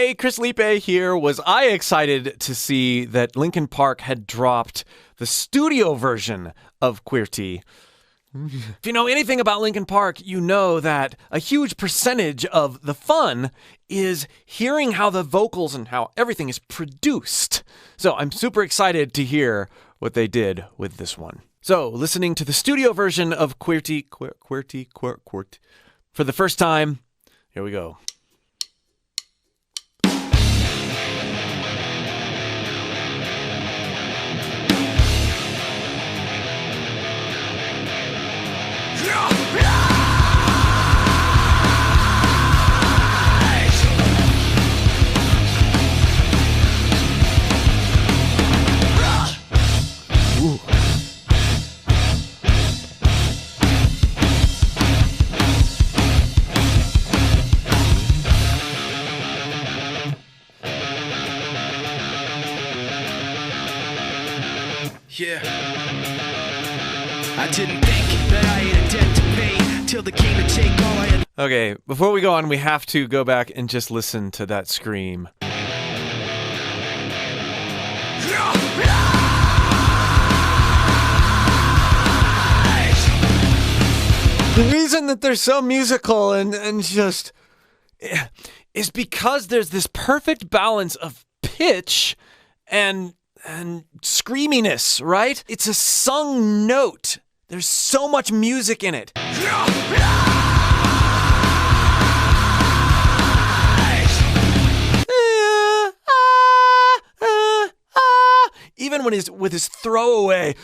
Hey, Chris Liepe here. Was I excited to see that Linkin Park had dropped the studio version of QWERTY? If you know anything about Linkin Park, you know that a huge percentage of the fun is hearing how the vocals and how everything is produced. So I'm super excited to hear what they did with this one. So listening to the studio version of QWERTY for the first time, here we go. Yeah, I didn't think that I had a debt to pay till they came to take all I had. Okay, before we go on, we have to go back and just listen to that scream. The reason that they're so musical and just is because there's this perfect balance of pitch and screaminess, right? It's a sung note. There's so much music in it. Even when he's with his throwaway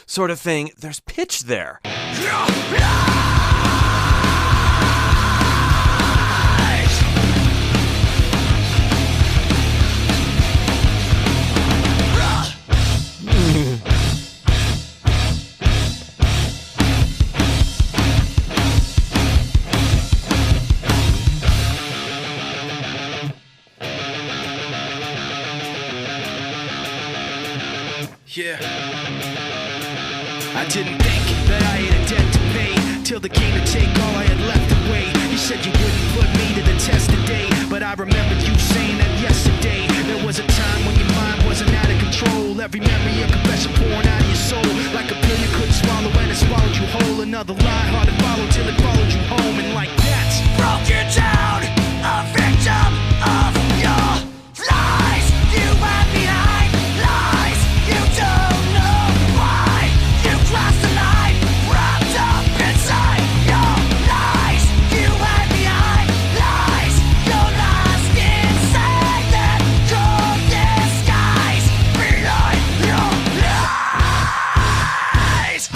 sort of thing, there's pitch there. Yeah, I didn't think that I had a debt to pay till they came to take all I had left away. You said you wouldn't put me to the test today, but I remembered you saying that yesterday. There was a time when your mind wasn't out of control. Every memory a confession pouring out of your soul, like a pill you couldn't swallow and it swallowed you whole. Another lie hard to follow till it followed you home, and like that broke you down, a victim of your lies. You went behind lies. You don't know why you crossed the line, wrapped up inside your lies. You hide behind lies. You're lost inside that cold disguise behind your lies.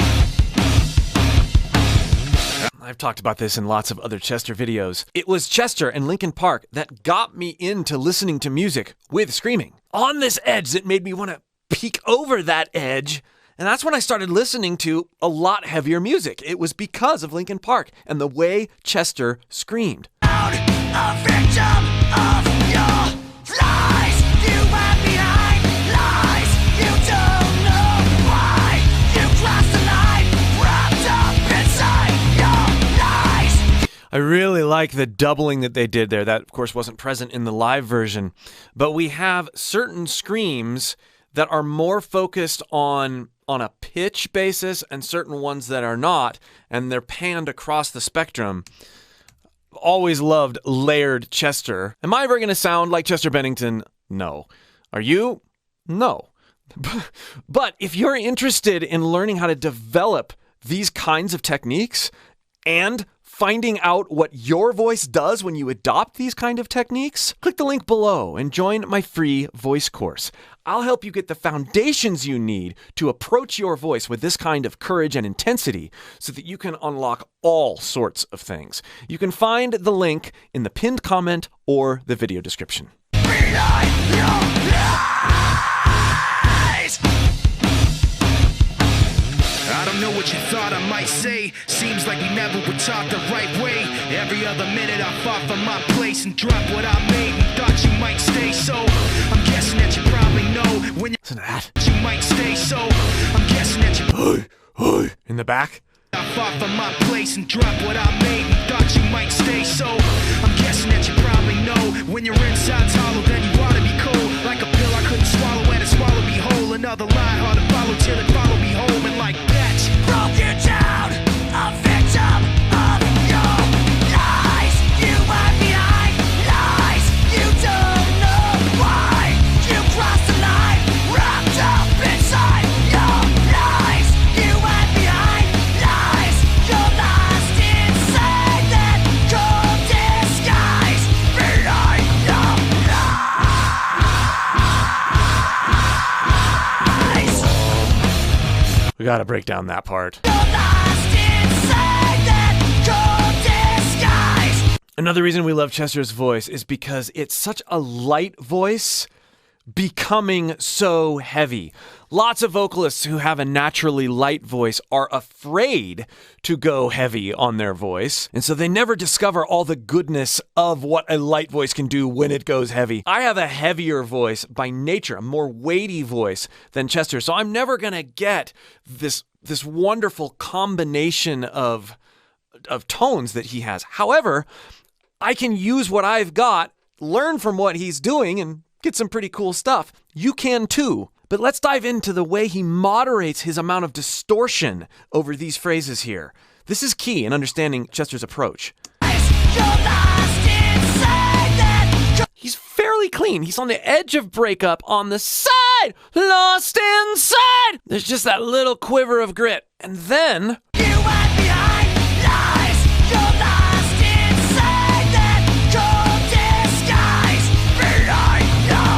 I've talked about this in lots of other Chester videos. It was Chester and Linkin Park that got me into listening to music with screaming. On this edge that made me want to peek over that edge, and that's when I started listening to a lot heavier music. It was because of Linkin Park and the way Chester screamed. A victim of your lies. You went behind lies. You don't know why you crossed the line, wrapped up inside your lies. I really like the doubling that they did there. That, of course, wasn't present in the live version, but we have certain screams that are more focused on a pitch basis and certain ones that are not, and they're panned across the spectrum. Always loved layered Chester. Am I ever going to sound like Chester Bennington? No. Are you? No. But if you're interested in learning how to develop these kinds of techniques and finding out what your voice does when you adopt these kind of techniques, click the link below and join my free voice course. I'll help you get the foundations you need to approach your voice with this kind of courage and intensity so that you can unlock all sorts of things. You can find the link in the pinned comment or the video description. Behind your lies. I don't know what you thought I might say. Seems like we never were taught the right way. Every other minute I fought for my place and dropped what I made and thought you might stay. So I'm guessing that you probably know when Listen to that. you might stay. So I'm guessing that you In the back. I fought for my place and dropped what I made and thought you might stay. So I'm guessing that you probably know When your inside's hollow, then you wanna be cold. Like a pill I couldn't swallow and it swallowed me whole. Another lie hard to follow till it followed me home. And like that, broke you down, a victim of your lies. You are behind lies. You don't know why. You crossed the line, wrapped up inside your lies. You are behind lies. You're lost inside that cold disguise. Behind your lies. We got to break down that part. You're lost inside that cold disguise. Another reason we love Chester's voice is because it's such a light voice becoming so heavy. Lots of vocalists who have a naturally light voice are afraid to go heavy on their voice, and so they never discover all the goodness of what a light voice can do when it goes heavy. I have a heavier voice by nature, a more weighty voice than Chester, so I'm never gonna get this wonderful combination of tones that he has. However, I can use what I've got, learn from what he's doing, and get some pretty cool stuff. You can too. But let's dive into the way he moderates his amount of distortion over these phrases here. This is key in understanding Chester's approach. He's fairly clean. He's on the edge of breakup on the side, lost inside. There's just that little quiver of grit. And then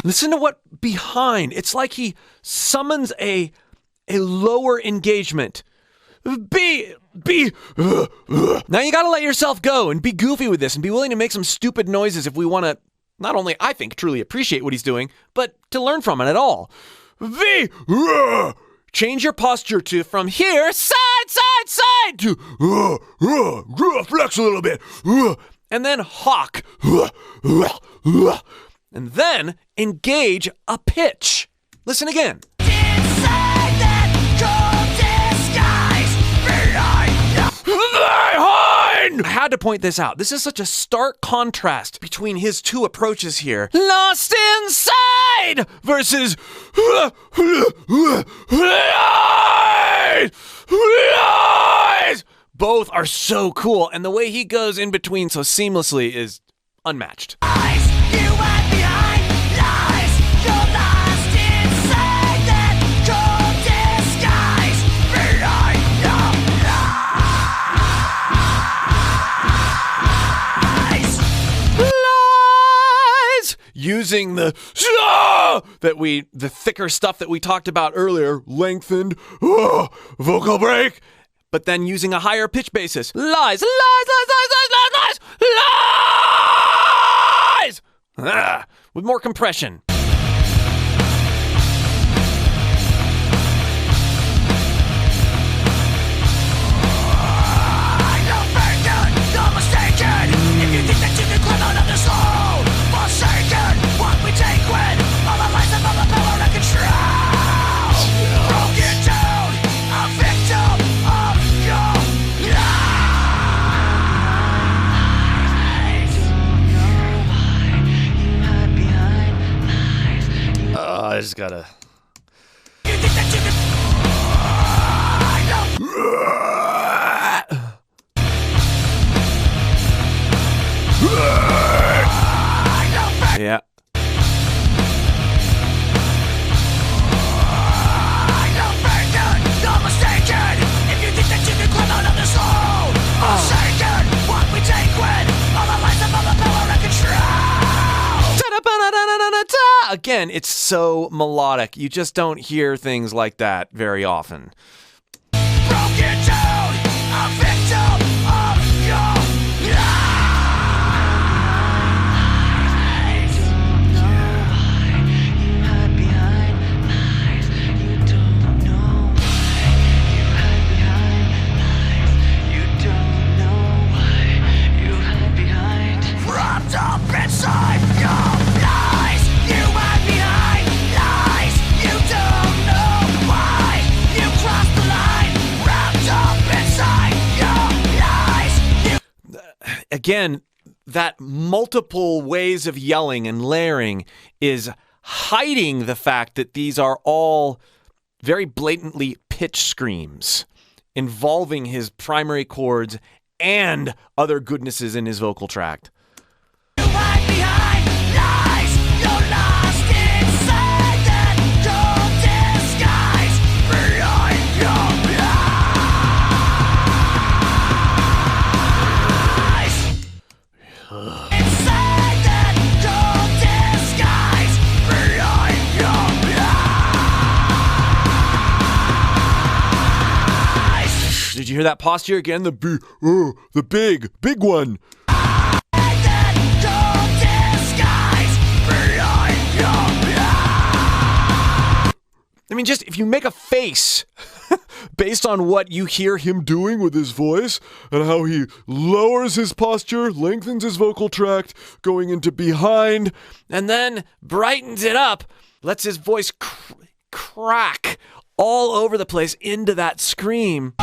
listen to what behind. It's like he summons a lower engagement. Now you gotta let yourself go and be goofy with this and be willing to make some stupid noises if we want to not only, I think, truly appreciate what he's doing, but to learn from it at all. Change your posture to from here, side, to flex a little bit. And then hawk. And then engage a pitch. Listen again. I had to point this out. This is such a stark contrast between his two approaches here. Lost inside versus both are so cool, and the way he goes in between so seamlessly is unmatched. Using the thicker stuff that we talked about earlier, lengthened vocal break, but then using a higher pitch basis. Lies. With more compression. I just gotta. Yeah. Again, it's so melodic. You just don't hear things like that very often. Broken down, a victim of your lies. You don't know why you hide behind lies. You don't know why you hide behind lies. You don't know why you hide behind. Wrapped up inside your lies. You hide behind lies. You don't know why you crossed the line. Wrapped up inside your lies. Again, that multiple ways of yelling and layering is hiding the fact that these are all very blatantly pitch screams involving his primary chords and other goodnesses in his vocal tract. Did you hear that posture again? The big one. I mean, just if you make a face based on what you hear him doing with his voice and how he lowers his posture, lengthens his vocal tract, going into behind, and then brightens it up, lets his voice crack all over the place into that scream.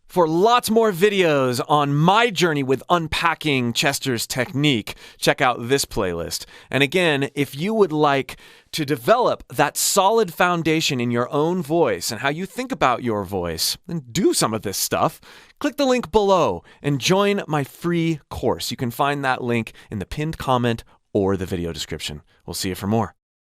For lots more videos on my journey with unpacking Chester's technique, check out this playlist. And again, if you would like to develop that solid foundation in your own voice and how you think about your voice and do some of this stuff, click the link below and join my free course. You can find that link in the pinned comment or the video description. We'll see you for more.